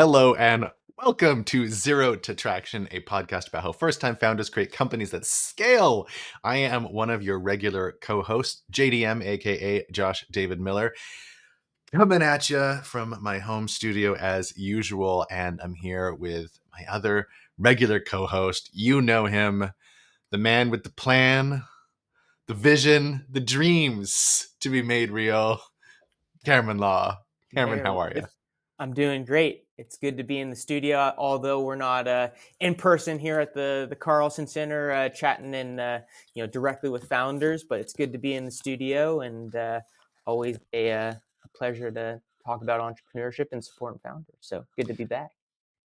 Hello and welcome to Zero to Traction, a podcast about how first-time founders create companies that scale. I am one of your regular co-hosts, JDM, aka Josh David Miller, coming at you from my home studio as usual, and I'm here with my other regular co-host. You know him, the man with the plan, the vision, the dreams to be made real, Cameron Law. Cameron, There, how are you? I'm doing great. It's good to be in the studio, although we're not in person here at the Carlson Center chatting in directly with founders. But it's good to be in the studio, and always a pleasure to talk about entrepreneurship and supporting founders. So good to be back.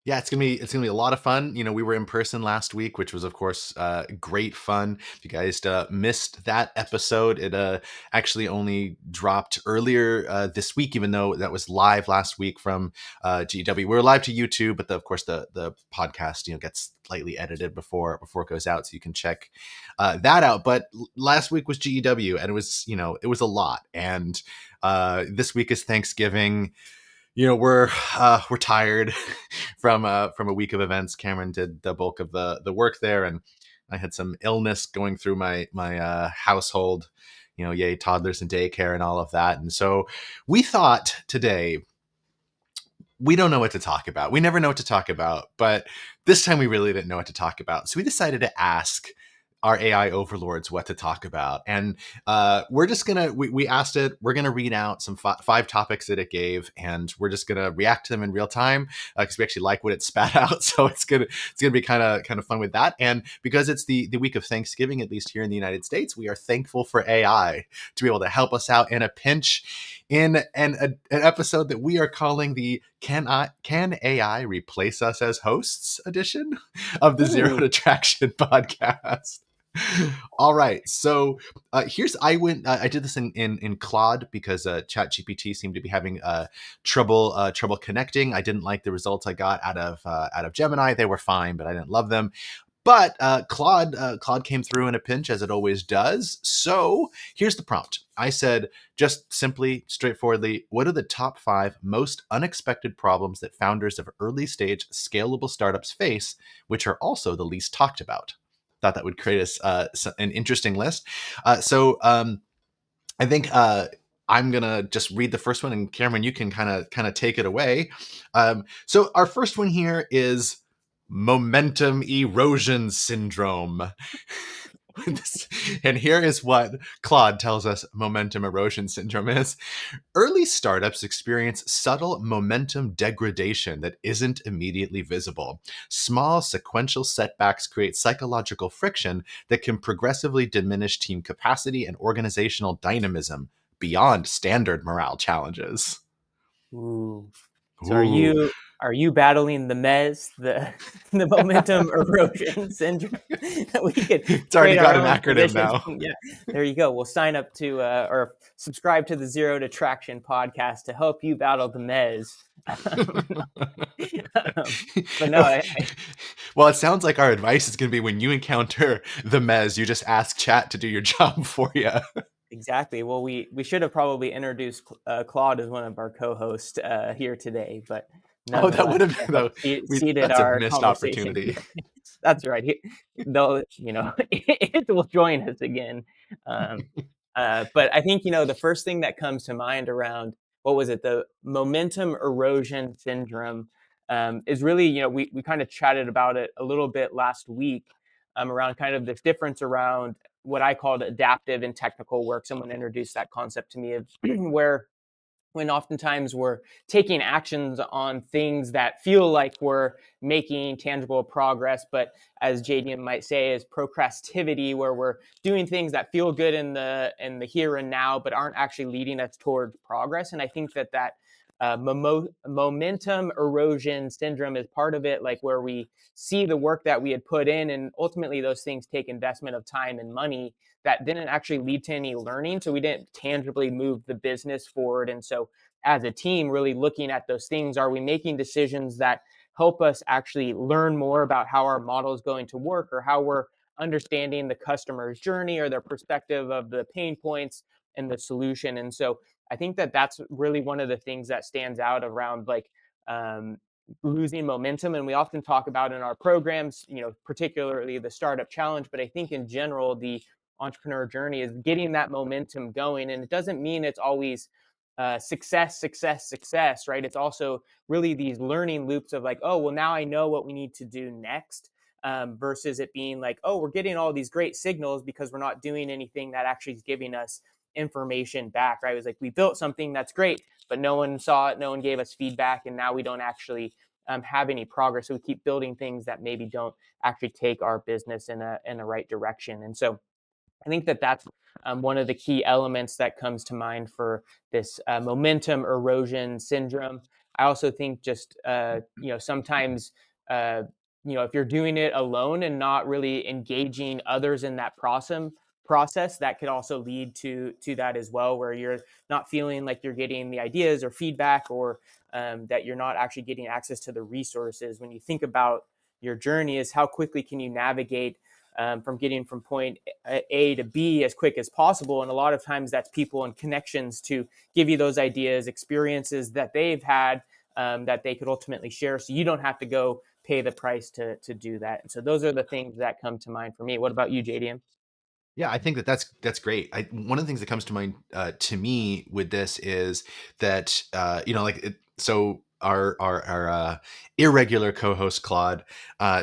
Yeah, it's gonna be a lot of fun. You know, we were in person last week, which was, of course, great fun. If you guys missed that episode, it actually only dropped earlier this week, even though that was live last week from GW. We were live to YouTube, but of course the podcast gets slightly edited before it goes out, so you can check that out. But last week was GEW, and it was a lot. And this week is Thanksgiving. We're tired from a week of events. Cameron did the bulk of the work there, and I had some illness going through my household. Yay, toddlers and daycare and all of that. And so we thought today, we don't know what to talk about. We never know what to talk about, but this time we really didn't know what to talk about. So we decided to ask our AI overlords what to talk about. And we're just we asked it, we're gonna read out some five topics that it gave, and we're just gonna react to them in real time because we actually like what it spat out. So it's gonna be kind of fun with that. And because it's the week of Thanksgiving, at least here in the United States, we are thankful for AI to be able to help us out in a pinch in an episode that we are calling the Can AI Replace Us as Hosts edition of the Zero to Traction podcast. All right, so I did this in Claude because ChatGPT seemed to be having trouble connecting. I didn't like the results I got out of Gemini. They were fine, but I didn't love them. But Claude came through in a pinch, as it always does. So here's the prompt. I said, just simply, straightforwardly, what are the top 5 most unexpected problems that founders of early stage scalable startups face, which are also the least talked about? Thought that would create us an interesting list. So I think I'm gonna just read the first one, and Cameron, you can kind of take it away. So our first one here is momentum erosion syndrome. And here is what Claude tells us momentum erosion syndrome is. Early startups experience subtle momentum degradation that isn't immediately visible. Small sequential setbacks create psychological friction that can progressively diminish team capacity and organizational dynamism beyond standard morale challenges. Ooh. So Ooh. are you battling the MES, the momentum erosion syndrome? We could It's already create got our an own acronym positions. now. Yeah, there you go. We'll sign up to or subscribe to the Zero to Traction podcast to help you battle the MES. But no, Well, it sounds like our advice is going to be when you encounter the mez, you just ask chat to do your job for you. exactly. Well, we should have probably introduced Claude as one of our co-hosts here today, but Oh, that would nonetheless, have been seeded that's a our missed conversation. opportunity. That's right. Though, it will join us again. But I think, the first thing that comes to mind around, what was it, the momentum erosion syndrome, is really, we kind of chatted about it a little bit last week, around kind of this difference around what I called adaptive and technical work. Someone introduced that concept to me of where when oftentimes we're taking actions on things that feel like we're making tangible progress, but as JDM might say, is procrastivity, where we're doing things that feel good in the here and now, but aren't actually leading us towards progress. And I think that momentum erosion syndrome is part of it, like where we see the work that we had put in, and ultimately those things take investment of time and money that didn't actually lead to any learning. So we didn't tangibly move the business forward. And so as a team, really looking at those things, are we making decisions that help us actually learn more about how our model is going to work, or how we're understanding the customer's journey or their perspective of the pain points and the solution? And so I think that that's really one of the things that stands out around, like, losing momentum. And we often talk about in our programs, particularly the startup challenge, but I think in general, the entrepreneur journey is getting that momentum going. And it doesn't mean it's always success, success, success, right? It's also really these learning loops of like, oh, well, now I know what we need to do next. Versus it being like, oh, we're getting all these great signals because we're not doing anything that actually is giving us information back, right? It was like, we built something that's great, but no one saw it, no one gave us feedback, and now we don't actually have any progress. So we keep building things that maybe don't actually take our business in the right direction. And so I think that that's one of the key elements that comes to mind for this momentum erosion syndrome. I also think just sometimes if you're doing it alone and not really engaging others in that process, that could also lead to that as well, where you're not feeling like you're getting the ideas or feedback, or that you're not actually getting access to the resources. When you think about your journey, is how quickly can you navigate from getting from point A to B as quick as possible. And a lot of times that's people and connections to give you those ideas, experiences that they've had, that they could ultimately share. So you don't have to go pay the price to do that. And so those are the things that come to mind for me. What about you, JDM? Yeah, I think that that's great. One of the things that comes to mind to me with this is that so our irregular co-host Claude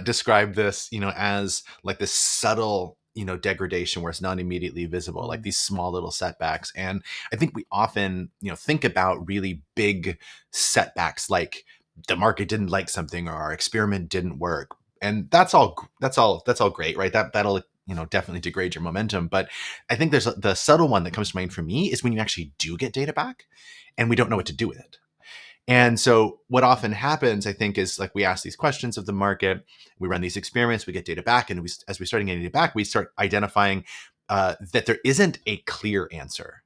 described this, as like this subtle, degradation where it's not immediately visible, like these small little setbacks. And I think we often, think about really big setbacks, like the market didn't like something or our experiment didn't work, and that's all great, right? That'll definitely degrade your momentum. But I think there's the subtle one that comes to mind for me is when you actually do get data back and we don't know what to do with it. And so what often happens, I think, is like we ask these questions of the market, we run these experiments, we get data back, and as we start getting data back, we start identifying that there isn't a clear answer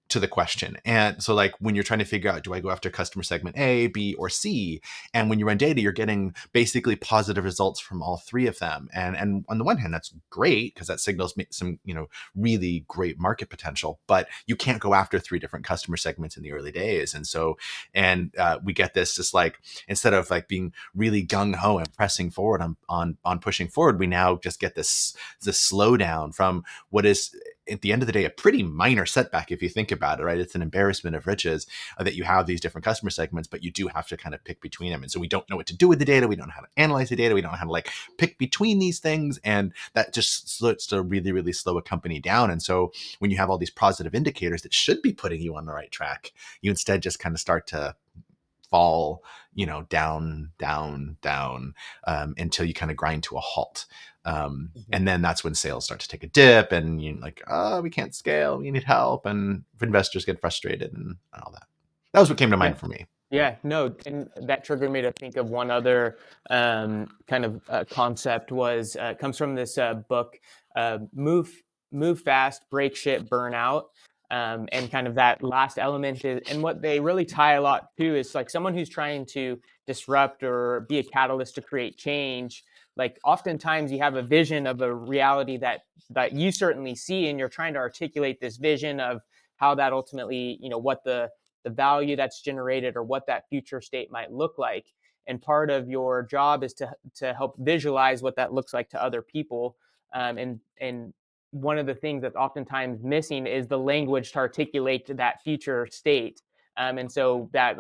to the question. And so like when you're trying to figure out, do I go after customer segment A, B, or C? And when you run data, you're getting basically positive results from all three of them. And on the one hand, that's great because that signals some, really great market potential, but you can't go after three different customer segments in the early days. And so, we get this just like, instead of like being really gung ho and pressing forward on pushing forward, we now just get this slowdown from what is, at the end of the day, a pretty minor setback if you think about it, right? It's an embarrassment of riches that you have these different customer segments, but you do have to kind of pick between them. And so we don't know what to do with the data. We don't know how to analyze the data. We don't know how to like pick between these things. And that just starts to really, really slow a company down. And so when you have all these positive indicators that should be putting you on the right track, you instead just kind of start to fall, down, down, down, until you kind of grind to a halt. And then that's when sales start to take a dip, and you're like, oh, we can't scale, we need help, and investors get frustrated and all that. That was what came to Yeah. mind for me. Yeah, no, and that triggered me to think of one other kind of concept. Was comes from this book, Move Fast, Break Shit, Burn Out, and kind of that last element is, and what they really tie a lot to is like someone who's trying to disrupt or be a catalyst to create change. Like oftentimes you have a vision of a reality that you certainly see, and you're trying to articulate this vision of how that ultimately, what the value that's generated or what that future state might look like. And part of your job is to help visualize what that looks like to other people. And one of the things that's oftentimes missing is the language to articulate that future state. And so that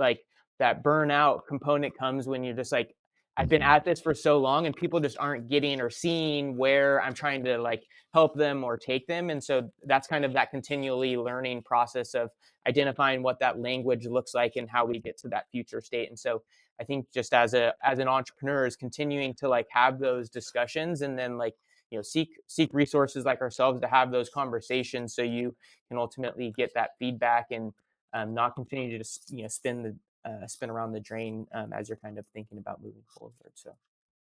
burnout component comes when you're just like, I've been at this for so long and people just aren't getting or seeing where I'm trying to like help them or take them. And so that's kind of that continually learning process of identifying what that language looks like and how we get to that future state. And so I think just as an entrepreneur is continuing to like have those discussions, and then like seek resources like ourselves to have those conversations, so you can ultimately get that feedback and not continue to just spin around the drain as you're kind of thinking about moving forward. So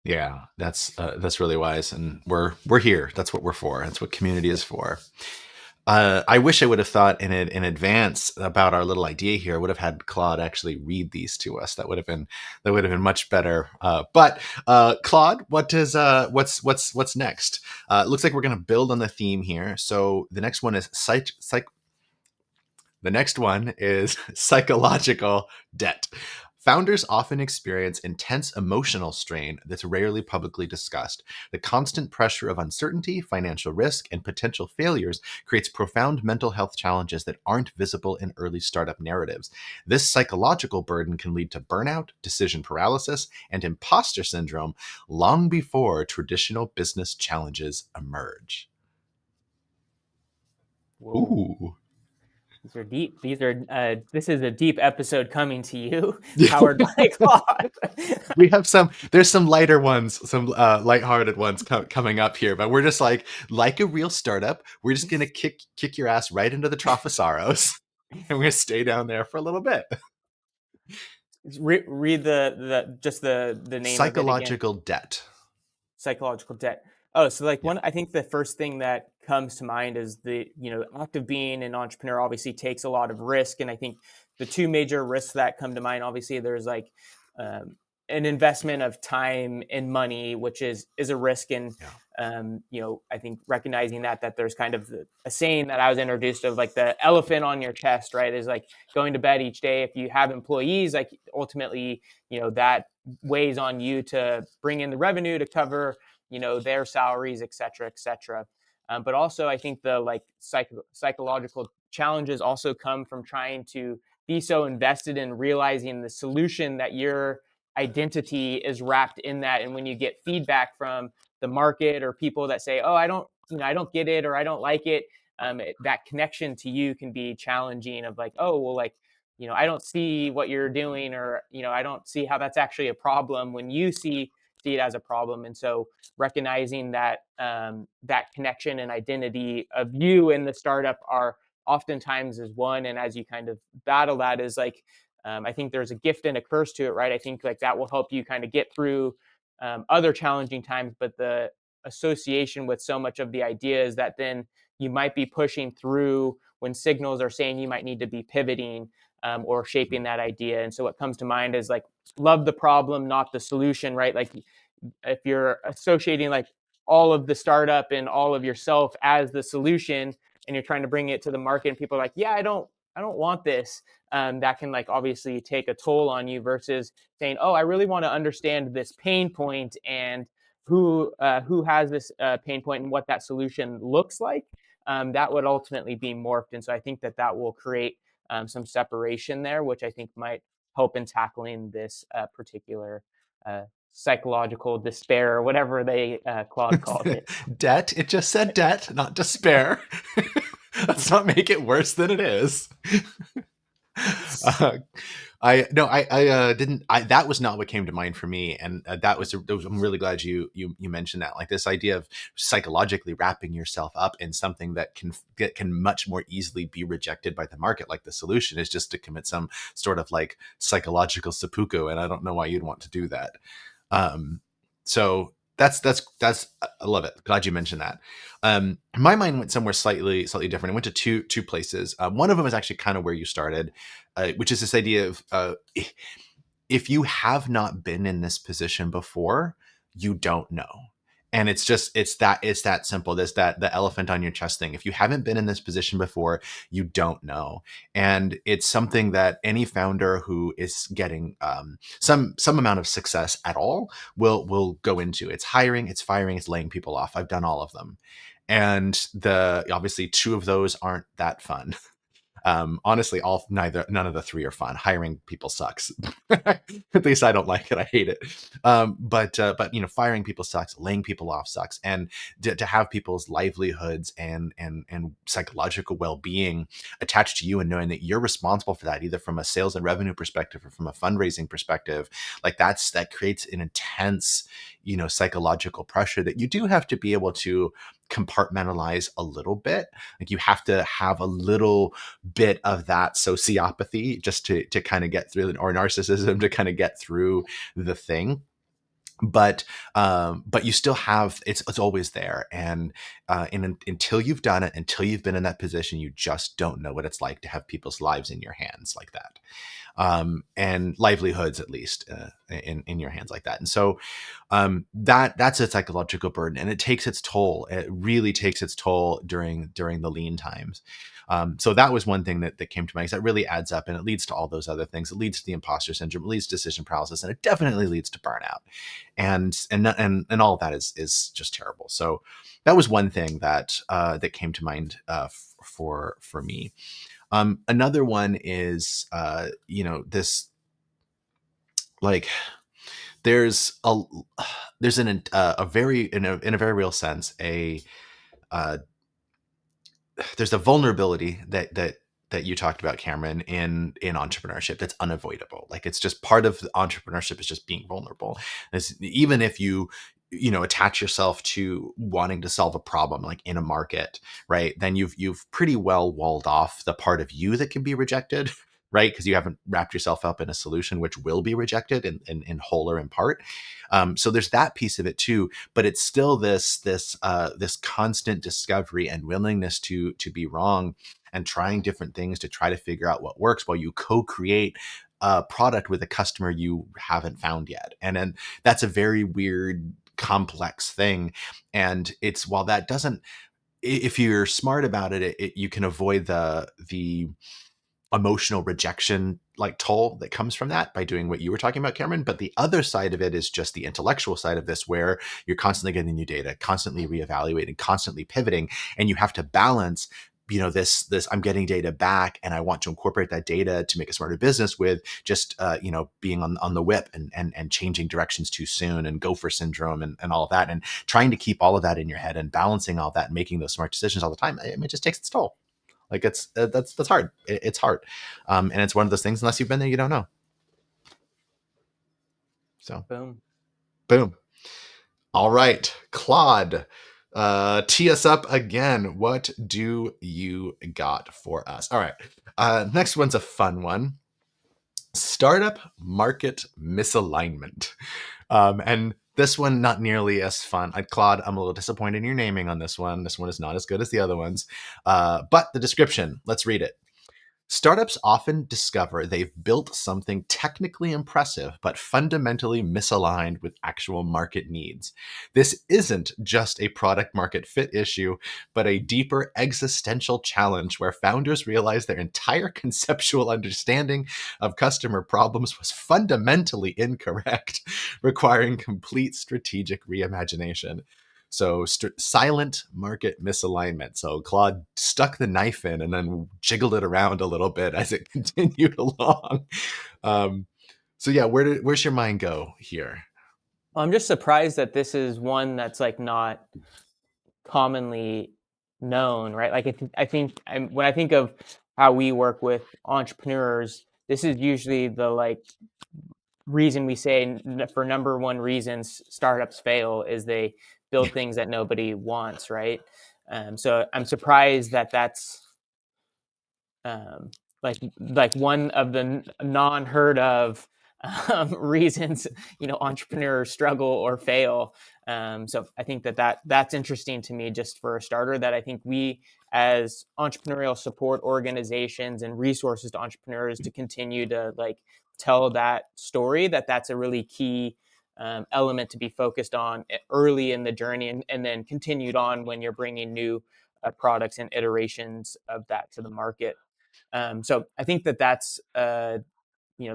Yeah, that's really wise, and we're here. That's what we're for. That's what community is for. I wish I would have thought in advance about our little idea here. I would have had Claude actually read these to us. That would have been much better. But Claude, what's next? It looks like we're going to build on the theme here. So the next one is the next one is psychological debt. Founders often experience intense emotional strain that's rarely publicly discussed. The constant pressure of uncertainty, financial risk, and potential failures creates profound mental health challenges that aren't visible in early startup narratives. This psychological burden can lead to burnout, decision paralysis, and imposter syndrome long before traditional business challenges emerge. Whoa. Ooh. These are deep. This is a deep episode coming to you, powered by Claude. There's some lighter ones, some lighthearted ones coming up here, but we're just like a real startup, we're just gonna kick your ass right into the trough of sorrows, and we're gonna stay down there for a little bit. Read the name of it again. Psychological debt. Psychological debt. Oh, so like Yeah. I think the first thing that comes to mind is the, act of being an entrepreneur obviously takes a lot of risk. And I think the two major risks that come to mind, obviously there's like um, an investment of time and money, which is a risk. And, Yeah. I think recognizing that there's kind of a saying that I was introduced of, like the elephant on your chest, right? Is like going to bed each day. If you have employees, like ultimately, that weighs on you to bring in the revenue to cover their salaries, et cetera, et cetera. But also I think the like psychological challenges also come from trying to be so invested in realizing the solution that your identity is wrapped in that. And when you get feedback from the market or people that say, oh, I don't get it, or I don't like it, that connection to you can be challenging of like, oh, well, like, I don't see what you're doing, or, I don't see how that's actually a problem when you see it as a problem. And so recognizing that that connection and identity of you and the startup are oftentimes is one. And as you kind of battle that, is like, I think there's a gift and a curse to it, right? I think like that will help you kind of get through other challenging times, but the association with so much of the idea is that then you might be pushing through when signals are saying you might need to be pivoting, or shaping that idea. And so what comes to mind is like, love the problem, not the solution, right? Like if you're associating like all of the startup and all of yourself as the solution, and you're trying to bring it to the market, and people are like, yeah, I don't want this. That can like obviously take a toll on you, versus saying, oh, I really want to understand this pain point, and who has this pain point and what that solution looks like. That would ultimately be morphed. And so I think that will create some separation there, which I think might help in tackling this particular uh, psychological despair, or whatever they Claude called it. Debt. It just said debt, not despair. Let's not make it worse than it is. Uh, I didn't. That was not what came to mind for me, and I'm really glad you mentioned that. Like this idea of psychologically wrapping yourself up in something that can much more easily be rejected by the market. Like the solution is just to commit some sort of like psychological seppuku, and I don't know why you'd want to do that. So that's I love it. Glad you mentioned that. My mind went somewhere slightly different. It went to two places. One of them is actually kind of where you started, which is this idea of if you have not been in this position before, you don't know. And it's that simple. There's the elephant on your chest thing. If you haven't been in this position before, you don't know. And it's something that any founder who is getting some amount of success at all will go into. It's hiring, it's firing, it's laying people off. I've done all of them. And obviously two of those aren't that fun. Honestly, none of the three are fun. Hiring people sucks. At least I don't like it. I hate it. But firing people sucks. Laying people off sucks. And to have people's livelihoods and psychological well-being attached to you, and knowing that you're responsible for that, either from a sales and revenue perspective or from a fundraising perspective, like that creates an intense, psychological pressure that you do have to be able to compartmentalize a little bit. Like you have to have a little bit of that sociopathy just to kind of get through, or narcissism to kind of get through the thing. But you still have it's always there, and until you've done it, until you've been in that position, you just don't know what it's like to have people's lives in your hands like that, and livelihoods at least in your hands like that. And so that's a psychological burden, and it takes its toll. It really takes its toll during the lean times. So that was one thing that came to mind, because that really adds up, and it leads to all those other things. It leads to the imposter syndrome, it leads to decision paralysis, and it definitely leads to burnout. And all of that is just terrible. So that was one thing that came to mind for me. Another one is this, like, there's a there's a very, in a very real sense, a uh, there's a vulnerability that you talked about, Cameron, in entrepreneurship that's unavoidable. Like, it's just part of entrepreneurship, is just being vulnerable. Even if you attach yourself to wanting to solve a problem, like in a market, right? Then you've pretty well walled off the part of you that can be rejected, right? Because you haven't wrapped yourself up in a solution which will be rejected in whole or in part. So there's that piece of it too, but it's still this constant discovery and willingness to be wrong, and trying different things to try to figure out what works while you co-create a product with a customer you haven't found yet. And then that's a very weird, complex thing. And it's, while that doesn't, if you're smart about it, you can avoid the emotional rejection, like, toll that comes from that, by doing what you were talking about, Cameron. But the other side of it is just the intellectual side of this, where you're constantly getting new data, constantly reevaluating, constantly pivoting, and you have to balance, this I'm getting data back, and I want to incorporate that data to make a smarter business, with just being on the whip, and changing directions too soon, and gopher syndrome, and all of that, and trying to keep all of that in your head, and balancing all that, and making those smart decisions all the time. I mean, it just takes its toll. Like, it's that's hard. It's hard, and it's one of those things. Unless you've been there, you don't know. So, Boom. boom. All right, Claude, tee us up again. What do you got for us? All right, next one's a fun one. Startup market misalignment. And this one, not nearly as fun. Claude, I'm a little disappointed in your naming on this one. This one is not as good as the other ones. But the description, let's read it. Startups often discover they've built something technically impressive, but fundamentally misaligned with actual market needs. This isn't just a product market fit issue, but a deeper existential challenge, where founders realize their entire conceptual understanding of customer problems was fundamentally incorrect, requiring complete strategic reimagination. So silent market misalignment. So Claude stuck the knife in and then jiggled it around a little bit as it continued along. Um, so yeah, where's your mind go here? I'm just surprised that this is one that's like not commonly known, right? Like, when I think of how we work with entrepreneurs, this is usually the, like, reason we say, for number one reasons startups fail is they Yeah, build things that nobody wants, right? So I'm surprised that that's um, like one of the non heard of reasons entrepreneurs struggle or fail. So I think that's interesting to me, just for a starter. That I think we, as entrepreneurial support organizations and resources to entrepreneurs, to continue to, like, tell that story, that's a really key element to be focused on early in the journey, and then continued on when you're bringing new products and iterations of that to the market. So I think that's the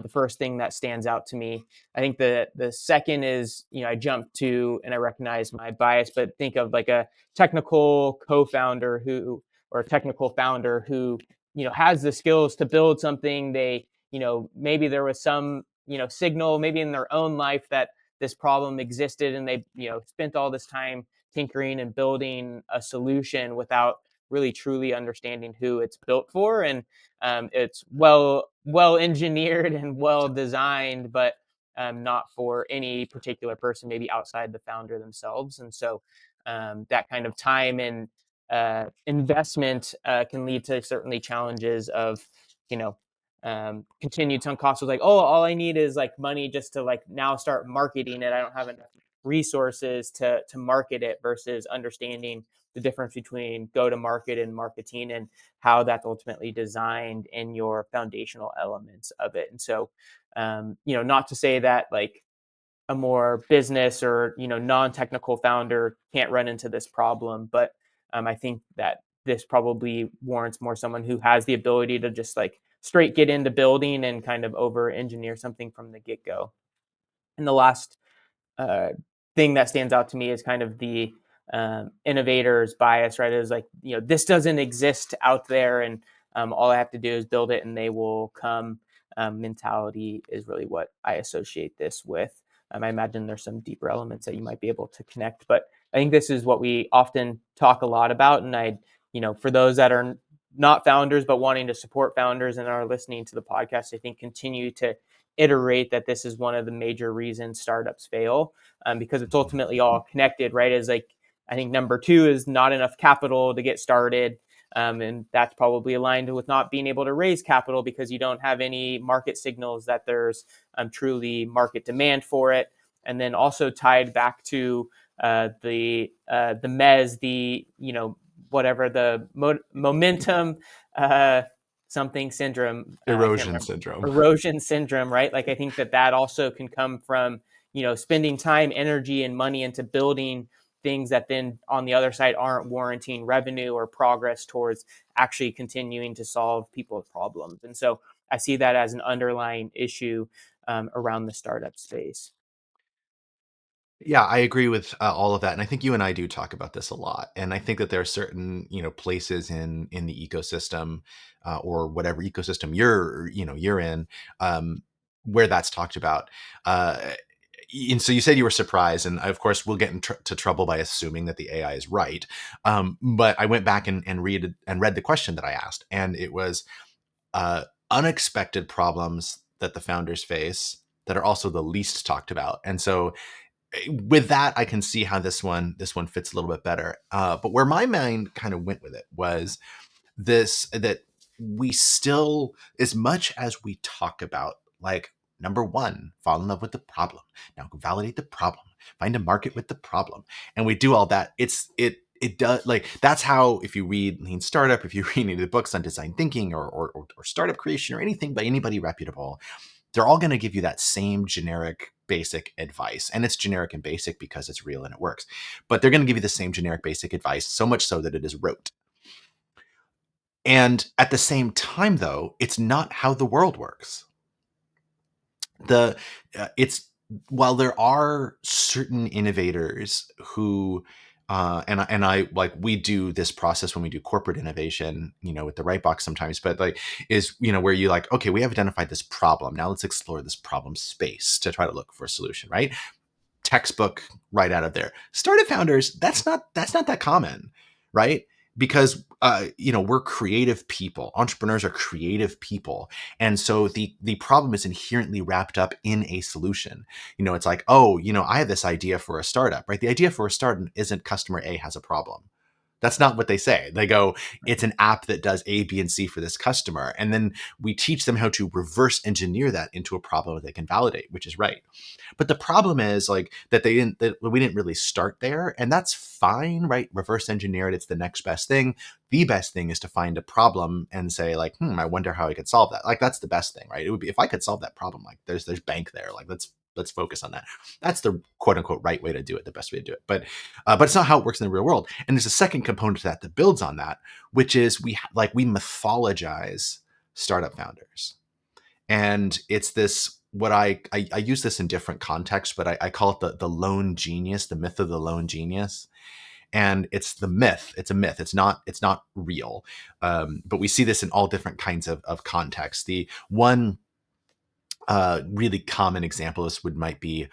first thing that stands out to me. I think the second is, I jump to, and I recognize my bias, but think of like a technical co-founder who, or a technical founder who, has the skills to build something. They, maybe there was some, signal maybe in their own life that this problem existed, and they, spent all this time tinkering and building a solution without really truly understanding who it's built for. And it's well engineered and well designed, but not for any particular person, maybe outside the founder themselves. And so that kind of time and investment can lead to certainly challenges of, you know continued sunk costs. Was like, oh, all I need is, like, money just to, like, now start marketing it. I don't have enough resources to market it, versus understanding the difference between go to market and marketing, and how that's ultimately designed in your foundational elements of it. And so, not to say that, like, a more business or, non-technical founder can't run into this problem, but I think that this probably warrants more someone who has the ability to just like straight get into building and kind of over engineer something from the get go. And the last uh, thing that stands out to me is kind of the innovator's bias, right? Is like, this doesn't exist out there, and all I have to do is build it, and they will come. Mentality is really what I associate this with. I imagine there's some deeper elements that you might be able to connect, but I think this is what we often talk a lot about. And for those that are not founders but wanting to support founders and are listening to the podcast, I think continue to iterate that this is one of the major reasons startups fail, because it's ultimately all connected, right? Is like, I think number two is not enough capital to get started. And that's probably aligned with not being able to raise capital because you don't have any market signals that there's truly market demand for it. And then also tied back to the MES, whatever the momentum something syndrome. I can't Erosion remember. syndrome. Erosion syndrome, right? Like, I think that also can come from spending time, energy, and money into building things that then on the other side aren't warranting revenue or progress towards actually continuing to solve people's problems. And so I see that as an underlying issue around the startup space. Yeah, I agree with all of that, and I think you and I do talk about this a lot. And I think that there are certain places in the ecosystem, or whatever ecosystem you're in, um, where that's talked about. Uh, and so you said you were surprised, and of course we'll get into trouble by assuming that the AI is right. But I went back and read the question that I asked, and it was unexpected problems that the founders face that are also the least talked about. And so with that, I can see how this one fits a little bit better. But where my mind kind of went with it was this: that we still, as much as we talk about, like, number one, fall in love with the problem. Now go validate the problem, find a market with the problem, and we do all that. It does, like, that's how, if you read Lean Startup, if you read any of the books on design thinking or startup creation or anything by anybody reputable, they're all going to give you that same generic basic advice. And it's generic and basic because it's real and it works. But they're going to give you the same generic basic advice, so much so that it is rote. And at the same time, though, it's not how the world works. The it's While there are certain innovators who and I like, we do this process when we do corporate innovation, with the right box sometimes, but like, is where you like, okay, we have identified this problem, now let's explore this problem space to try to look for a solution, right? Textbook right out of there. Startup founders, that's not that common, right? Because we're creative people. Entrepreneurs are creative people, and so the problem is inherently wrapped up in a solution. It's like, oh, I have this idea for a startup, right? The idea for a startup isn't customer A has a problem. That's not what they say. They go, it's an app that does A, B, and C for this customer. And then we teach them how to reverse engineer that into a problem that they can validate, which is right. But the problem is, like, that we didn't really start there. And that's fine, right? Reverse engineer it. It's the next best thing. The best thing is to find a problem and say, like, I wonder how I could solve that. Like, that's the best thing, right? It would be, if I could solve that problem, like, there's bank there. Like, let's focus on that. That's the quote unquote right way to do it, the best way to do it. But it's not how it works in the real world. And there's a second component to that builds on that, which is we mythologize startup founders. And it's this, what I use this in different contexts, but I call it the lone genius, the myth of the lone genius. And it's the myth. It's a myth. It's not real. But we see this in all different kinds of contexts. The one really common example of this might be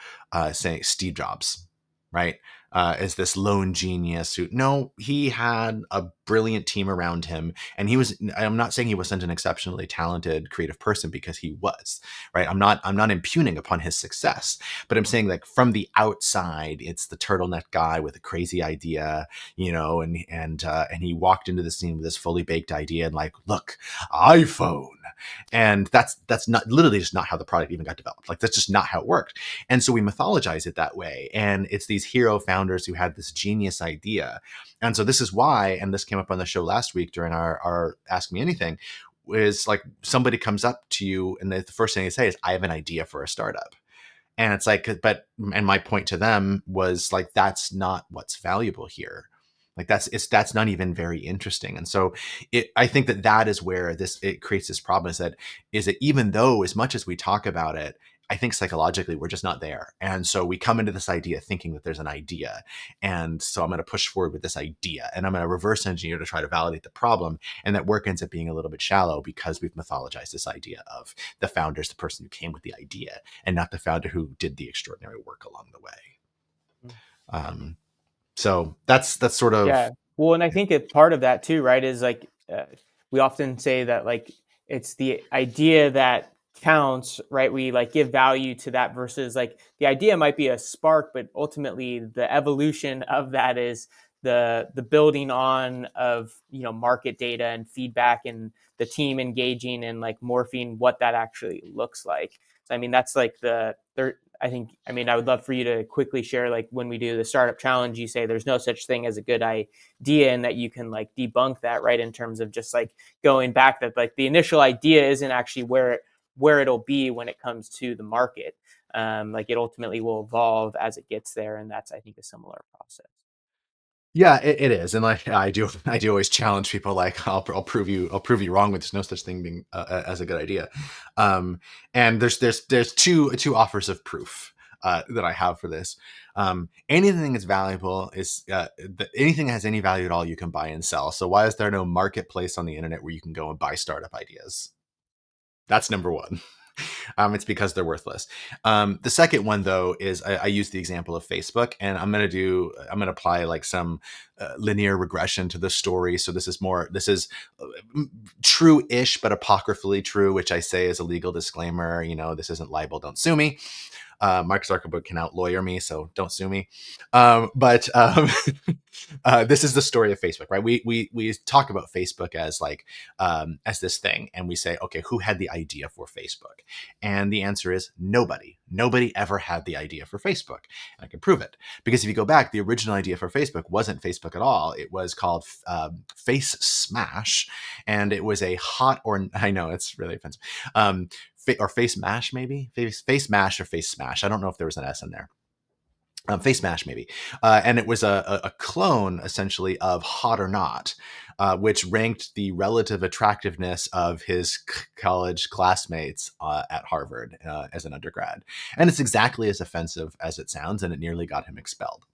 saying Steve Jobs, right? As this lone genius who, no, he had a brilliant team around him. And I'm not saying he wasn't an exceptionally talented creative person, because he was, right? I'm not impugning upon his success, but I'm saying, like, from the outside, it's the turtleneck guy with a crazy idea, and he walked into the scene with this fully baked idea and, like, look, iPhone. And that's not, literally just not how the product even got developed. Like, that's just not how it worked. And so we mythologize it that way. And it's these hero founders who had this genius idea. And so this is why, and this came up on the show last week during our Ask Me Anything, is like, somebody comes up to you and the first thing they say is, I have an idea for a startup. And it's like, and my point to them was, like, that's not what's valuable here. Like that's not even very interesting. And so I think that is where it creates this problem, is that even though as much as we talk about it, I think psychologically we're just not there. And so we come into this idea thinking that there's an idea. And so I'm going to push forward with this idea, and I'm going to reverse engineer to try to validate the problem. And that work ends up being a little bit shallow because we've mythologized this idea of the founder's the person who came with the idea, and not the founder who did the extraordinary work along the way. Mm. Um, so that's sort Yeah. of. Well, and I think it part of that too, right, is like we often say that like it's the idea that counts, right? We like give value to that versus like the idea might be a spark, but ultimately the evolution of that is the building on of, you know, market data and feedback and the team engaging and like morphing what that actually looks like. So I mean that's like the there I think, I mean, I would love for you to quickly share, like when we do the startup challenge, you say there's no such thing as a good idea, and that you can like debunk that, right? In terms of just like going back, that like the initial idea isn't actually where it'll be when it comes to the market. Like it ultimately will evolve as it gets there. And that's, I think, a similar process. Yeah, it is, and like I do always challenge people. Like I'll prove you wrong. With there's no such thing being as a good idea. Um, and there's two offers of proof that I have for this. Anything that's valuable is anything that has any value at all, you can buy and sell. So why is there no marketplace on the internet where you can go and buy startup ideas? That's number one. It's because they're worthless. The second one, though, is I use the example of Facebook, and I'm gonna apply like some linear regression to the story. So this is true-ish, but apocryphally true, which I say is a legal disclaimer. You know, this isn't libel. Don't sue me. Mark Zuckerberg can out lawyer me, so don't sue me. But this is the story of Facebook, right? We talk about Facebook as like as this thing, and we say, okay, who had the idea for Facebook? And the answer is nobody. Nobody ever had the idea for Facebook, and I can prove it because if you go back, the original idea for Facebook wasn't Facebook at all. It was called Face Smash, and it was a hot or I know it's really offensive. Or face mash, maybe face mash or face smash. I don't know if there was an S in there. Face mash, maybe. And it was a clone essentially of Hot or Not, which ranked the relative attractiveness of his college classmates at Harvard as an undergrad. And it's exactly as offensive as it sounds, and it nearly got him expelled.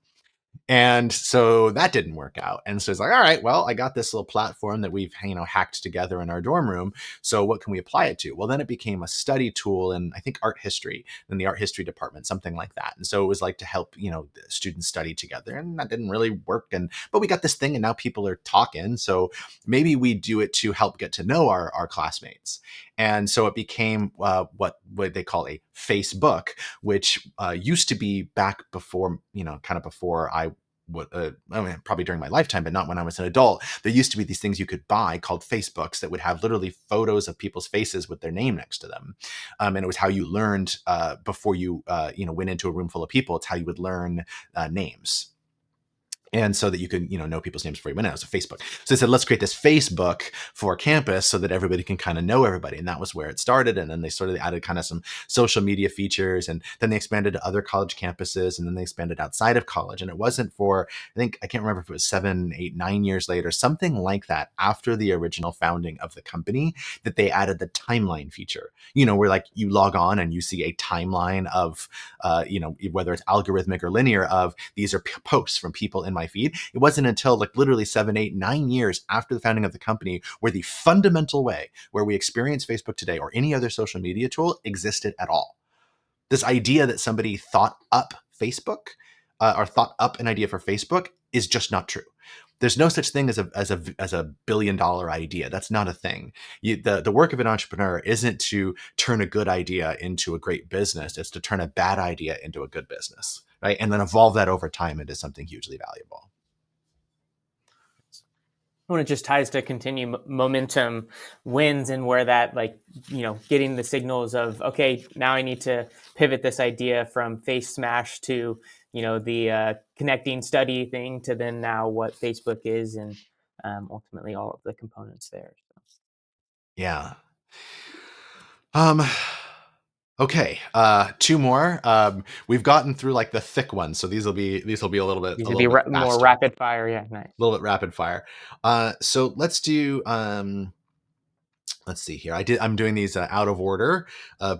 And so that didn't work out. And so it's like, all right, well, I got this little platform that we've, hacked together in our dorm room. So what can we apply it to? Well, then it became a study tool in, I think, art history, in the art history department, something like that. And so it was like to help, the students study together. And that didn't really work. But we got this thing and now people are talking. So maybe we do it to help get to know our classmates. And so it became what they call a Facebook, which used to be back before, kind of before I mean, probably during my lifetime, but not when I was an adult. There used to be these things you could buy called Facebooks that would have literally photos of people's faces with their name next to them. And it was how you learned before you, went into a room full of people. It's how you would learn names. And so that you could, know people's names before you went out. It was a Facebook. So they said, let's create this Facebook for campus so that everybody can kind of know everybody. And that was where it started. And then they sort of added kind of some social media features. And then they expanded to other college campuses. And then they expanded outside of college. And it wasn't for, I think, I can't remember if it was 7, 8, 9 years later, something like that, after the original founding of the company, that they added the timeline feature, where like you log on and you see a timeline of, whether it's algorithmic or linear, of these are posts from people in my feed. It wasn't until like literally 7, 8, 9 years after the founding of the company where the fundamental way where we experience Facebook today or any other social media tool existed at all. This idea that somebody thought up Facebook or thought up an idea for Facebook is just not true. There's no such thing as a billion-dollar idea. That's not a thing. The work of an entrepreneur isn't to turn a good idea into a great business. It's to turn a bad idea into a good business, right? And then evolve that over time into something hugely valuable. When it just ties to continue momentum wins, and where that, like, getting the signals of, okay, now I need to pivot this idea from face smash to, the connecting study thing, to then now what Facebook is, and ultimately all of the components there. Yeah. Um, Okay, two more. We've gotten through like the thick ones, so these will be a little bit These a would little be bit more faster, rapid fire. Yeah, nice. a little bit rapid fire. So let's do. Let's see here. I'm doing these out of order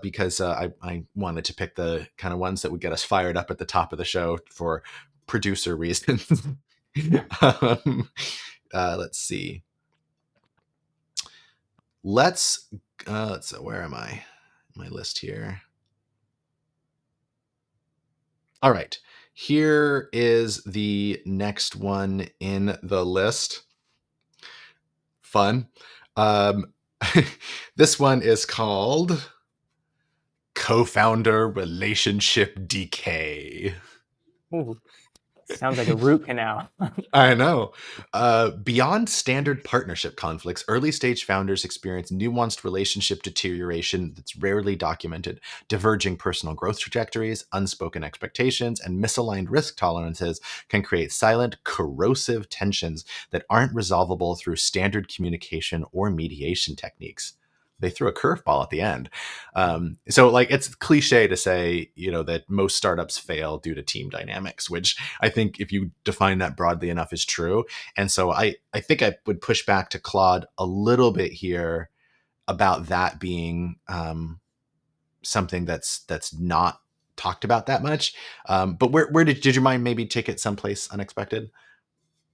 because I wanted to pick the kind of ones that would get us fired up at the top of the show for producer reasons. um, let's see. Let's where am I? My list here. All right. Here is the next one in the list. Fun. Um, this one is called Co-founder Relationship Decay. Ooh, sounds like a root canal. I know. Beyond standard partnership conflicts, early stage founders experience nuanced relationship deterioration that's rarely documented. Diverging personal growth trajectories, unspoken expectations, and misaligned risk tolerances can create silent, corrosive tensions that aren't resolvable through standard communication or mediation techniques. They threw a curveball at the end. So, like, it's cliche to say, that most startups fail due to team dynamics, which I think if you define that broadly enough is true. And so I think I would push back to Claude a little bit here about that being something that's not talked about that much. But where did your mind maybe take it someplace unexpected?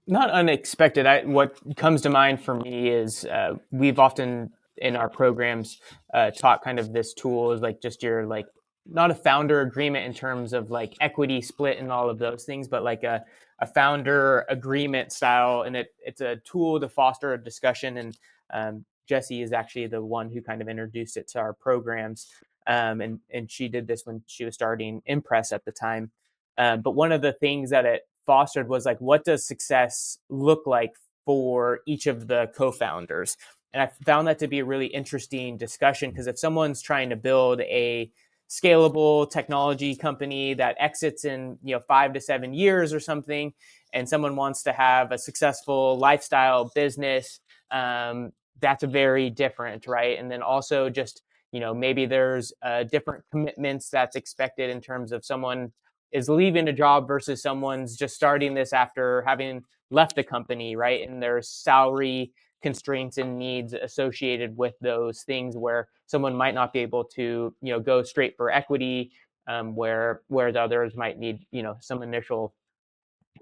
Not unexpected. What comes to mind for me is we've often in our programs taught kind of this tool is like just your like not a founder agreement in terms of like equity split and all of those things, but like a founder agreement style, and it's a tool to foster a discussion. And Jesse is actually the one who kind of introduced it to our programs, and she did this when she was starting Impress at the time. But one of the things that it fostered was like, what does success look like for each of the co-founders? And I found that to be a really interesting discussion because if someone's trying to build a scalable technology company that exits in 5 to 7 years or something, and someone wants to have a successful lifestyle business, that's a very different, right? And then also just maybe there's different commitments that's expected in terms of someone is leaving a job versus someone's just starting this after having left the company, right? And there's salary constraints and needs associated with those things where someone might not be able to, go straight for equity, whereas others might need, some initial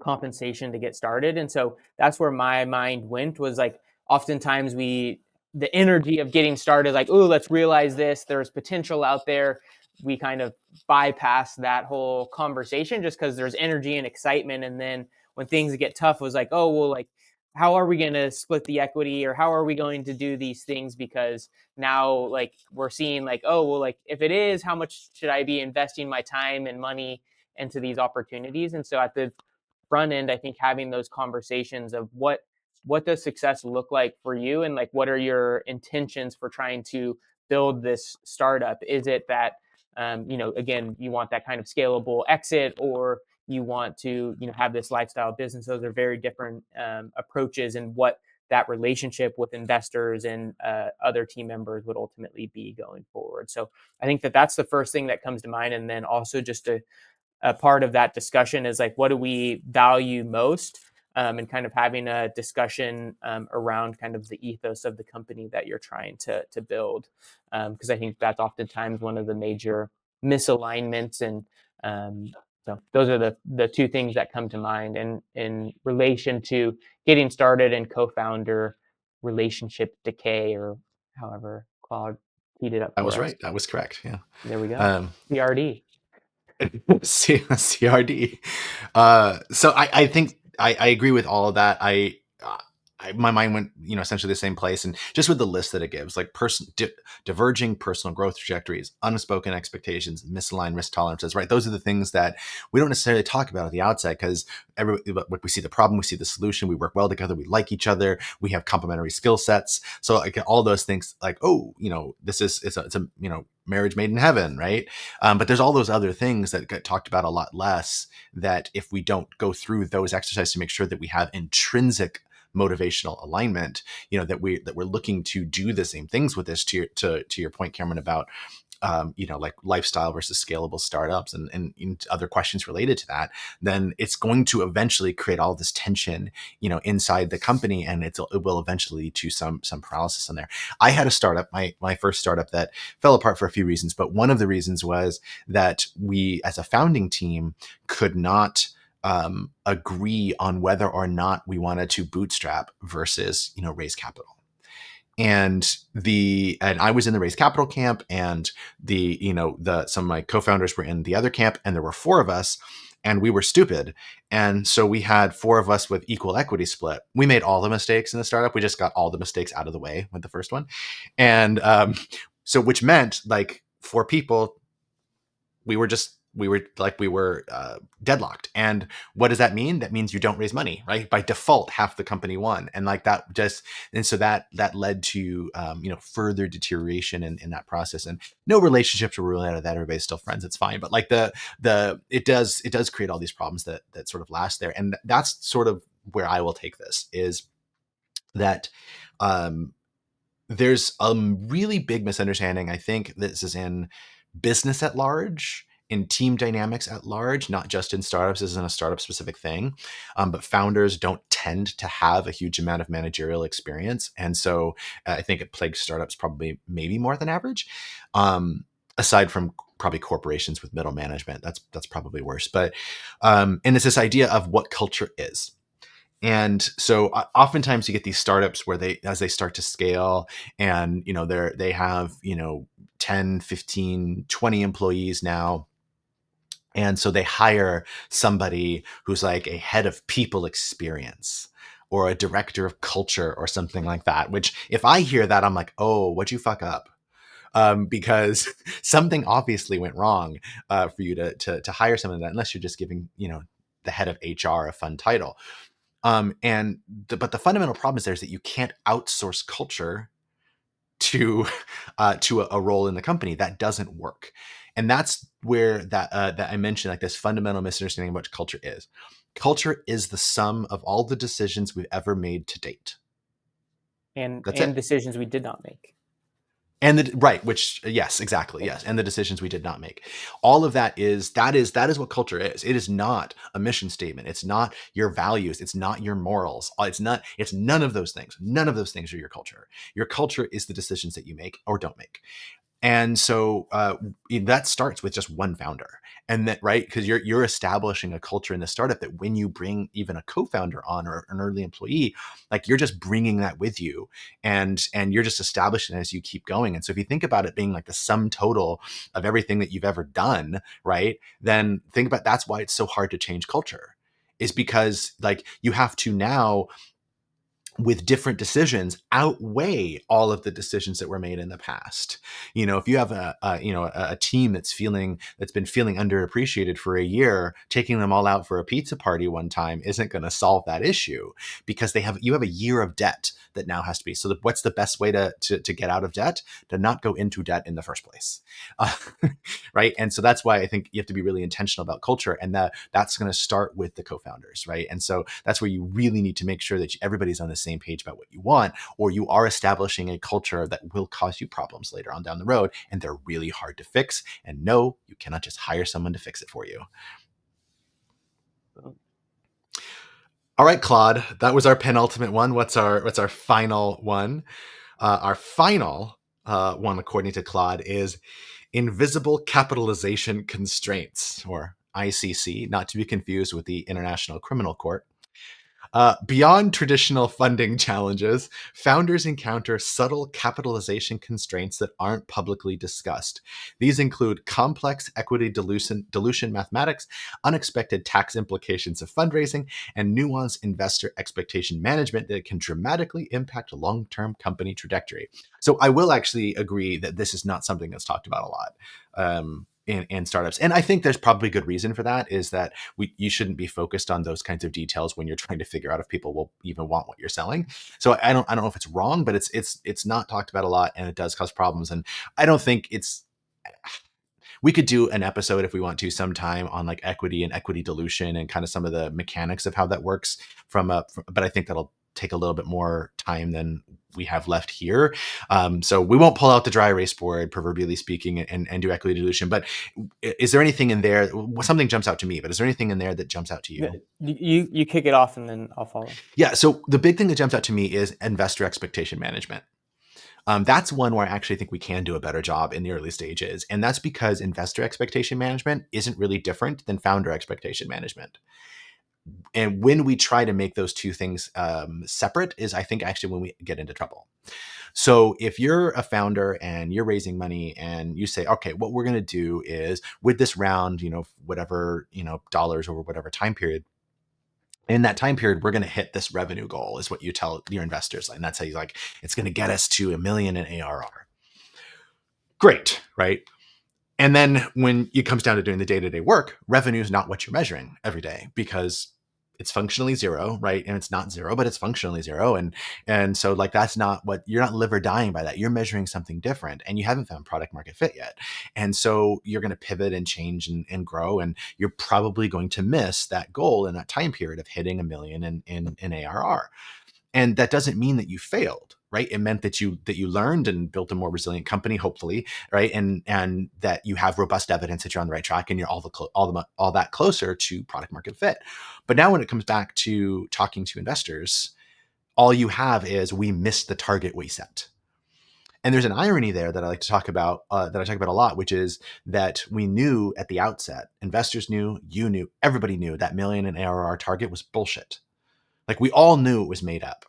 compensation to get started. And so that's where my mind went was like, oftentimes the energy of getting started, like, oh, let's realize this, there's potential out there. We kind of bypass that whole conversation just because there's energy and excitement. And then when things get tough, it was like, oh, well, like, how are we going to split the equity or how are we going to do these things? Because now, like, we're seeing, like, oh, well, like, if it is, how much should I be investing my time and money into these opportunities? And so at the front end, I think having those conversations of what does success look like for you, and like what are your intentions for trying to build this startup? Is it that again, you want that kind of scalable exit, or you want to have this lifestyle business? Those are very different approaches, and what that relationship with investors and other team members would ultimately be going forward. So I think that that's the first thing that comes to mind, and then also just a part of that discussion is like, what do we value most? And kind of having a discussion around kind of the ethos of the company that you're trying to build. Because I think that's oftentimes one of the major misalignments. And so those are the two things that come to mind. And in relation to getting started and co-founder relationship decay, or however Claude teed it up I was for right. us. That was correct. Yeah. There we go. Um, PRD. CRD. So I think I agree with all of that. My mind went essentially the same place, and just with the list that it gives, like diverging personal growth trajectories, unspoken expectations, misaligned risk tolerances, right? Those are the things that we don't necessarily talk about at the outset because we see the problem, we see the solution, we work well together, we like each other, we have complementary skill sets. So like all those things, like, oh, this is it's a marriage made in heaven, right? But there's all those other things that get talked about a lot less, that if we don't go through those exercises to make sure that we have intrinsic motivational alignment, that we're looking to do the same things with this, to your point, Cameron, about like lifestyle versus scalable startups and other questions related to that, then it's going to eventually create all this tension, inside the company, and it will eventually lead to some paralysis in there. I had a startup, my first startup, that fell apart for a few reasons, but one of the reasons was that we, as a founding team, could not agree on whether or not we wanted to bootstrap versus raise capital. And I was in the raise capital camp, and some of my co-founders were in the other camp, and there were 4 of us, and we were stupid. And so we had 4 of us with equal equity split. We made all the mistakes in the startup. We just got all the mistakes out of the way with the first one. And so, which meant, like, 4 people, we were deadlocked. And what does that mean? That means you don't raise money, right? By default, half the company won. And like that and so that led to, further deterioration in that process. And no relationships were really out of that. Everybody's still friends. It's fine. But like it does create all these problems that sort of last there. And that's sort of where I will take this, is that, there's a really big misunderstanding. I think this is in business at large, in team dynamics at large, not just in startups. This isn't a startup specific thing, but founders don't tend to have a huge amount of managerial experience. And so I think it plagues startups probably maybe more than average, aside from probably corporations with middle management. That's probably worse. But and it's this idea of what culture is. And so oftentimes you get these startups where as they start to scale, and they have 10, 15, 20 employees now. And so they hire somebody who's like a head of people experience or a director of culture or something like that, which, if I hear that, I'm like, oh, what'd you fuck up? Because something obviously went wrong for you to hire someone like that, unless you're just giving the head of HR a fun title. But the fundamental problem is that you can't outsource culture to a role in the company. That doesn't work. And that's where that I mentioned, like, this fundamental misunderstanding of what culture is. Culture is the sum of all the decisions we've ever made to date. And That's it. decisions we did not make. And yes, exactly. Yes. And the decisions we did not make. All of that is what culture is. It is not a mission statement. It's not your values. It's not your morals. It's none of those things. None of those things are your culture. Your culture is the decisions that you make or don't make. And so that starts with just one founder, and that, right, because you're establishing a culture in the startup that when you bring even a co-founder on, or an early employee, like, you're just bringing that with you, and you're just establishing it as you keep going. And so if you think about it being like the sum total of everything that you've ever done, right, then think about, that's why it's so hard to change culture, is because, like, you have to now, with different decisions, outweigh all of the decisions that were made in the past. If you have a team that's been feeling underappreciated for a year, taking them all out for a pizza party one time isn't going to solve that issue, because you have a year of debt that now has to be. So what's the best way to get out of debt? To not go into debt in the first place. Right. And so that's why I think you have to be really intentional about culture, and that's going to start with the co-founders. Right. And so that's where you really need to make sure that everybody's on the same page about what you want, or you are establishing a culture that will cause you problems later on down the road, and they're really hard to fix. And no, you cannot just hire someone to fix it for you. All right, Claude, that was our penultimate one. What's our final one? Our final one, according to Claude, is invisible capitalization constraints, or ICC, not to be confused with the International Criminal Court. Beyond traditional funding challenges, founders encounter subtle capitalization constraints that aren't publicly discussed. These include complex equity dilution mathematics, unexpected tax implications of fundraising, and nuanced investor expectation management that can dramatically impact long-term company trajectory. So I will actually agree that this is not something that's talked about a lot. In startups. And I think there's probably good reason for that, is that you shouldn't be focused on those kinds of details when you're trying to figure out if people will even want what you're selling. So I don't know if it's wrong, but it's not talked about a lot, and it does cause problems. And I don't think we could do an episode, if we want to, sometime on like equity and equity dilution and kind of some of the mechanics of how that works but I think that'll take a little bit more time than we have left here. So we won't pull out the dry erase board, proverbially speaking, and do equity dilution. But is there anything in there? Something jumps out to me, but is there anything in there that jumps out to you? You kick it off and then I'll follow. Yeah. So the big thing that jumps out to me is investor expectation management. That's one where I actually think we can do a better job in the early stages. And that's because investor expectation management isn't really different than founder expectation management. And when we try to make those two things separate is, I think, actually when we get into trouble. So if you're a founder and you're raising money and you say, okay, what we're going to do is with this round, whatever, dollars over whatever time period, in that time period, we're going to hit this revenue goal is what you tell your investors. And that's how you like, it's going to get us to $1 million in ARR. Great, right? And then when it comes down to doing the day-to-day work, revenue is not what you're measuring every day because it's functionally zero, right? And it's not zero, but it's functionally zero. And so like that's not what you're not live or dying by that. You're measuring something different and you haven't found product market fit yet. And so you're going to pivot and change and grow. And you're probably going to miss that goal in that time period of hitting $1 million in ARR. And that doesn't mean that you failed, right? It meant that you learned and built a more resilient company, hopefully, right? And that you have robust evidence that you're on the right track and you're all that closer to product market fit. But now when it comes back to talking to investors, all you have is we missed the target we set. And there's an irony there that I like to talk about, that I talk about a lot, which is that we knew at the outset, investors knew, you knew, everybody knew that $1 million in ARR target was bullshit. Like we all knew it was made up,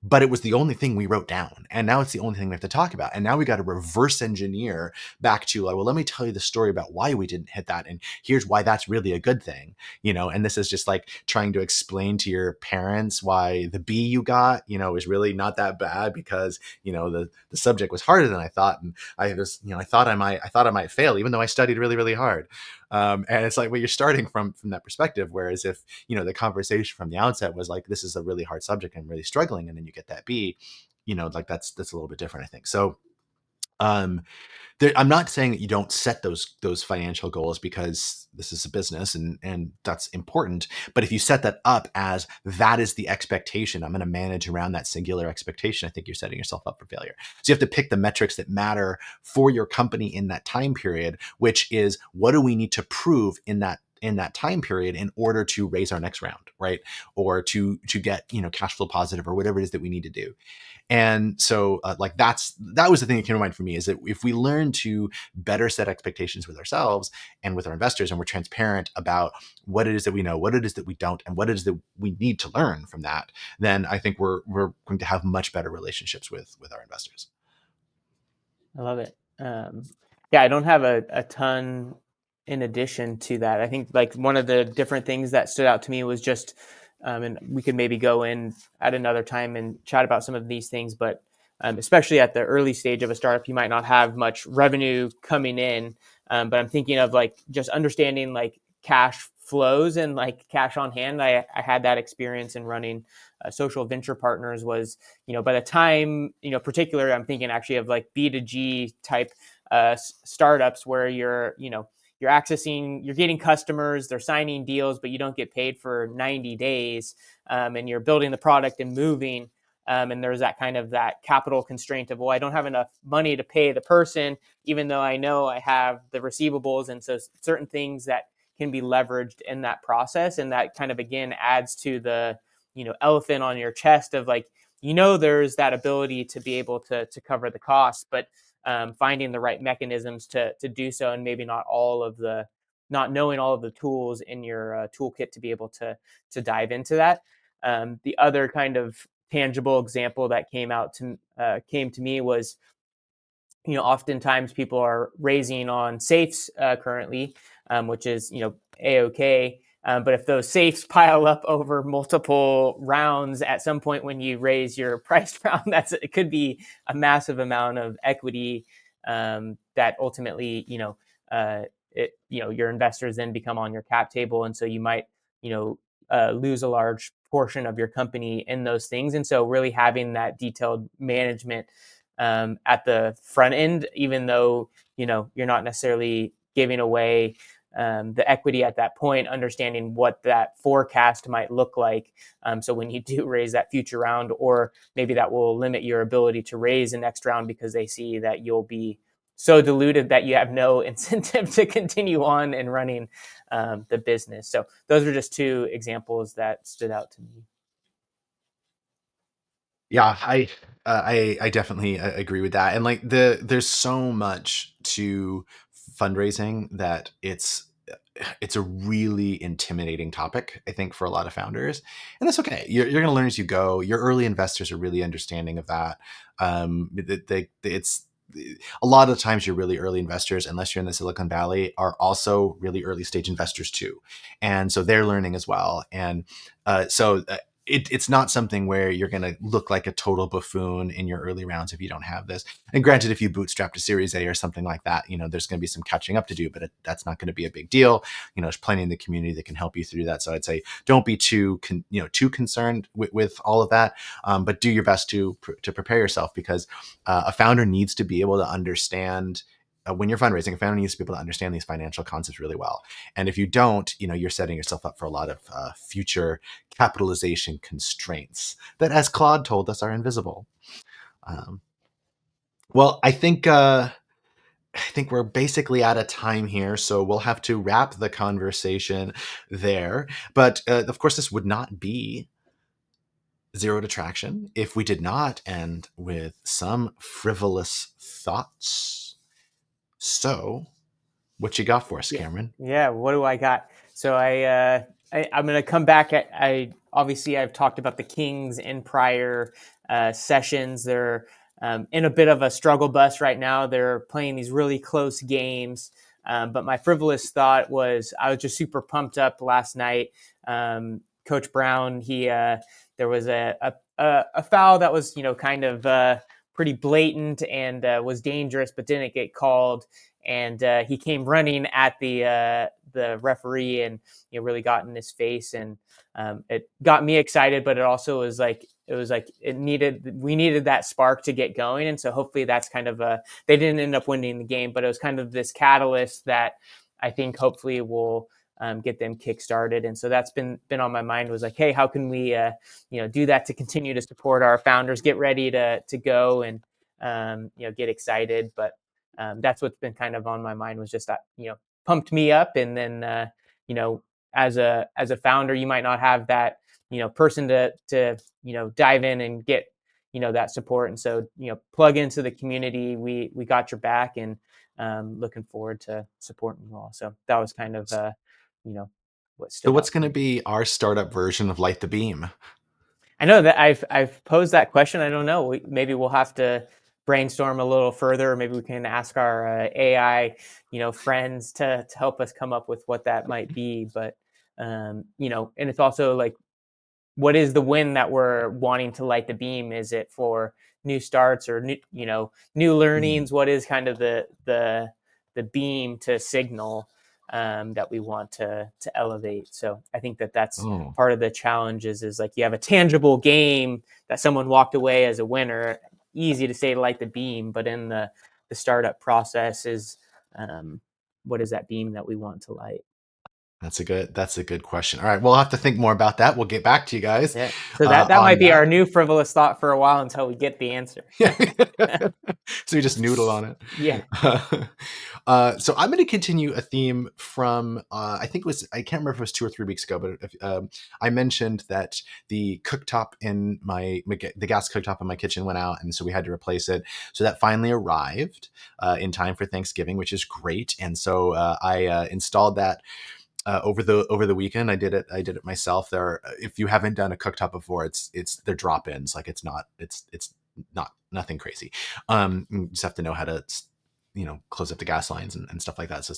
but it was the only thing we wrote down. And now it's the only thing we have to talk about. And now we got to reverse engineer back to like, well, let me tell you the story about why we didn't hit that. And here's why that's really a good thing, and this is just like trying to explain to your parents why the B you got, is really not that bad because, the subject was harder than I thought. And I was, I thought I might fail, even though I studied really, really hard. And it's like, well, you're starting from that perspective. Whereas if, the conversation from the outset was like, this is a really hard subject and I'm really struggling. And then you get that B, like that's a little bit different, I think. So, I'm not saying that you don't set those financial goals because this is a business and that's important. But if you set that up as that is the expectation, I'm going to manage around that singular expectation, I think you're setting yourself up for failure. So you have to pick the metrics that matter for your company in that time period, which is what do we need to prove in that time period in order to raise our next round, right? Or to get, cash flow positive or whatever it is that we need to do. And so that was the thing that came to mind for me is that if we learn to better set expectations with ourselves and with our investors, and we're transparent about what it is that we know, what it is that we don't, and what it is that we need to learn from that, then I think we're going to have much better relationships with our investors. I love it. Yeah, I don't have a ton in addition to that. I think like one of the different things that stood out to me was just, and we could maybe go in at another time and chat about some of these things, but especially at the early stage of a startup, you might not have much revenue coming in. But I'm thinking of like just understanding like cash flows and like cash on hand. I had that experience in running social venture partners was, by the time, particularly I'm thinking actually of like B2G type startups where you're getting customers, they're signing deals, but you don't get paid for 90 days. And you're building the product and moving. And there's that kind of that capital constraint of, well, I don't have enough money to pay the person, even though I know I have the receivables. And so certain things that can be leveraged in that process. And that kind of, again, adds to the, elephant on your chest of like, there's that ability to be able to cover the costs, but finding the right mechanisms to do so, and maybe not knowing all of the tools in your toolkit to be able to dive into that. The other kind of tangible example that came to me was, oftentimes people are raising on safes currently, which is a-okay. But if those safes pile up over multiple rounds, at some point when you raise your price round, it could be a massive amount of equity that ultimately, your investors then become on your cap table, and so you might, lose a large portion of your company in those things. And so, really having that detailed management at the front end, even though you're not necessarily giving away the equity at that point, understanding what that forecast might look like. So when you do raise that future round, or maybe that will limit your ability to raise the next round because they see that you'll be so diluted that you have no incentive to continue on and running the business. So those are just two examples that stood out to me. Yeah, I definitely agree with that. And like there's so much to fundraising that it's a really intimidating topic, I think, for a lot of founders. And that's okay. You're going to learn as you go. Your early investors are really understanding of that. It's a lot of times your really early investors, unless you're in the Silicon Valley, are also really early stage investors too. And so they're learning as well. And it's not something where you're going to look like a total buffoon in your early rounds if you don't have this. And granted, if you bootstrapped a Series A or something like that, there's going to be some catching up to do, but that's not going to be a big deal. There's plenty in the community that can help you through that. So I'd say don't be too concerned with all of that, but do your best to prepare yourself, because a founder needs to be able to understand. When you're fundraising, a founder needs to be able to understand these financial concepts really well. And if you don't, you're setting yourself up for a lot of future capitalization constraints that, as Claude told us, are invisible. Well, I think we're basically out of time here, so we'll have to wrap the conversation there. But of course, this would not be Zero to Traction if we did not end with some frivolous thoughts. So, what you got for us, Yeah. Cameron? Yeah. What do I got? So I'm going to come back. Obviously I've talked about the Kings in prior sessions. They're in a bit of a struggle bus right now. They're playing these really close games. But my frivolous thought was I was just super pumped up last night. Coach Brown, there was a foul that was kind of pretty blatant and was dangerous, but didn't get called. And he came running at the referee and really got in his face, and it got me excited. But it also was like we needed that spark to get going, and so hopefully that's kind of they didn't end up winning the game, but it was kind of this catalyst that I think hopefully will get them kick-started. And so that's been on my mind, was like, hey, how can we do that to continue to support our founders, get ready to go and get excited. But that's what's been kind of on my mind, was just that pumped me up. And then as a founder, you might not have that person to dive in and get that support. And so plug into the community. We got your back, and looking forward to supporting you all. So that was kind of what So, stood what's out to going to me. be our startup version of Light the Beam? I know that I've posed that question. I don't know. Maybe we'll have to brainstorm a little further. Maybe we can ask our AI, friends to help us come up with what that might be. But and it's also like, what is the win that we're wanting to light the beam? Is it for new starts or new Mm. learnings? What is kind of the beam to signal that we want to elevate? So I think that's Oh, part of the challenges, is like you have a tangible game that someone walked away as a winner. Easy to say to light the beam, but in the startup process is what is that beam that we want to light? that's a good question. All right, we'll have to think more about that. We'll get back to you guys Yeah. So that on might be our that. new frivolous thought for a while until we get the answer. Yeah. So you just noodle on it. Yeah. So I'm going to continue a theme from I can't remember if it was 2 or 3 weeks ago, but I mentioned that the cooktop in the gas cooktop in my kitchen went out, and so we had to replace it. So that finally arrived in time for Thanksgiving, which is great. And so I installed that over the weekend. I did it myself. If you haven't done a cooktop before, they're drop-ins. Like it's not nothing crazy. You just have to know how to close up the gas lines and stuff like that. So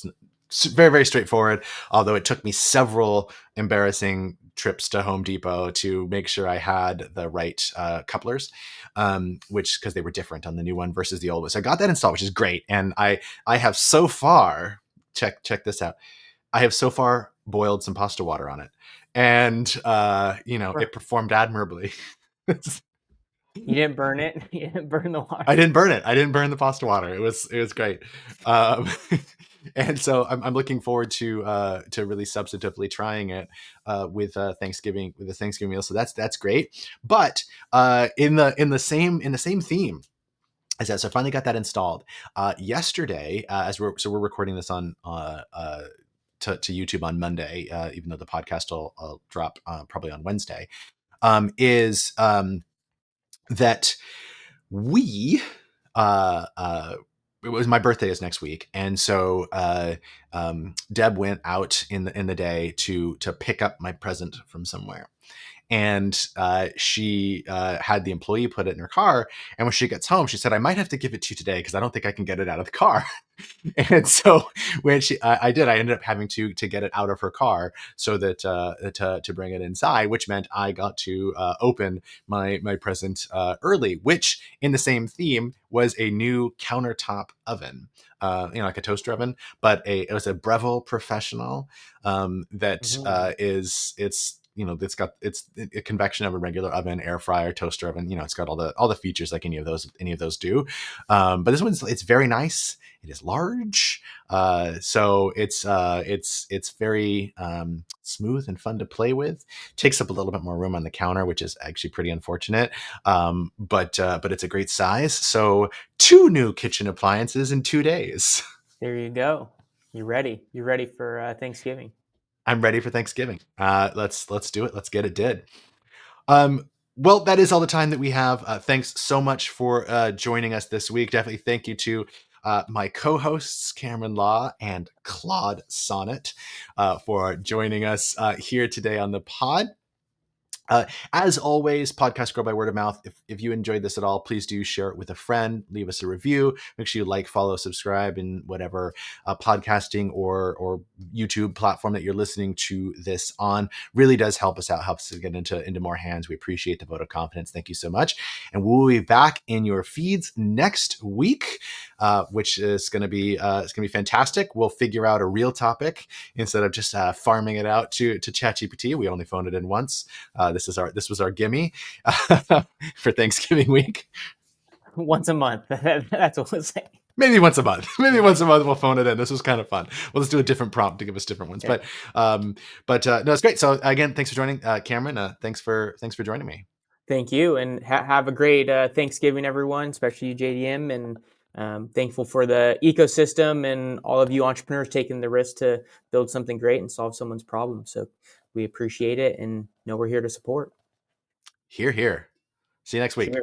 it's very, very straightforward, although it took me several embarrassing trips to Home Depot to make sure I had the right couplers, which, because they were different on the new one versus the old one. So I got that installed, which is great. And I have so far, check this out, I have so far boiled some pasta water on it, and it performed admirably. You didn't burn it. You didn't burn the water. I didn't burn it. I didn't burn the pasta water. It was great. Um, and so I'm looking forward to really substantively trying it with Thanksgiving, with the Thanksgiving meal. So that's great. But in the same theme as that, so I finally got that installed yesterday. As we're recording this on to YouTube on Monday, even though the podcast will drop probably on Wednesday. Is that we it was my birthday is next week, and so Deb went out in the day to pick up my present from somewhere, and she had the employee put it in her car. And when she gets home, she said, "I might have to give it to you today because I don't think I can get it out of the car." And so when I did, I ended up having to get it out of her car so that to bring it inside, which meant I got to open my present early, which in the same theme was a new countertop oven. Like a toaster oven, but it was a Breville Professional that Mhm. is it's a convection of a regular oven, air fryer, toaster oven. It's got all the features like any of those do. But this it's very nice. It is large, so it's very smooth and fun to play with. Takes up a little bit more room on the counter, which is actually pretty unfortunate. But it's a great size. So 2 new kitchen appliances in 2 days. There you go. You're ready. You're ready for Thanksgiving. I'm ready for Thanksgiving. Let's do it. Let's get it did. Well, that is all the time that we have. Thanks so much for joining us this week. Definitely thank you to my co-hosts, Cameron Law and Claude Sonnet, for joining us here today on the pod. As always, podcasts grow by word of mouth. If you enjoyed this at all, please do share it with a friend. Leave us a review. Make sure you like, follow, subscribe in whatever podcasting or YouTube platform that you're listening to this on. Really does help us out. Helps us get into more hands. We appreciate the vote of confidence. Thank you so much. And we'll be back in your feeds next week, which is going to be it's going to be fantastic. We'll figure out a real topic instead of just farming it out to ChatGPT. We only phoned it in once. This was our gimme for Thanksgiving week. Once a month. That's what we'll say. Maybe once a month. Maybe once a month we'll phone it in. This was kind of fun. We'll just do a different prompt to give us different ones. Yeah. But no, it's great. So again, thanks for joining, Cameron. Thanks for joining me. Thank you, and have a great Thanksgiving, everyone, especially you, JDM, and thankful for the ecosystem and all of you entrepreneurs taking the risk to build something great and solve someone's problem. So we appreciate it, and know we're here to support. Here, here. See you next week. Cheers.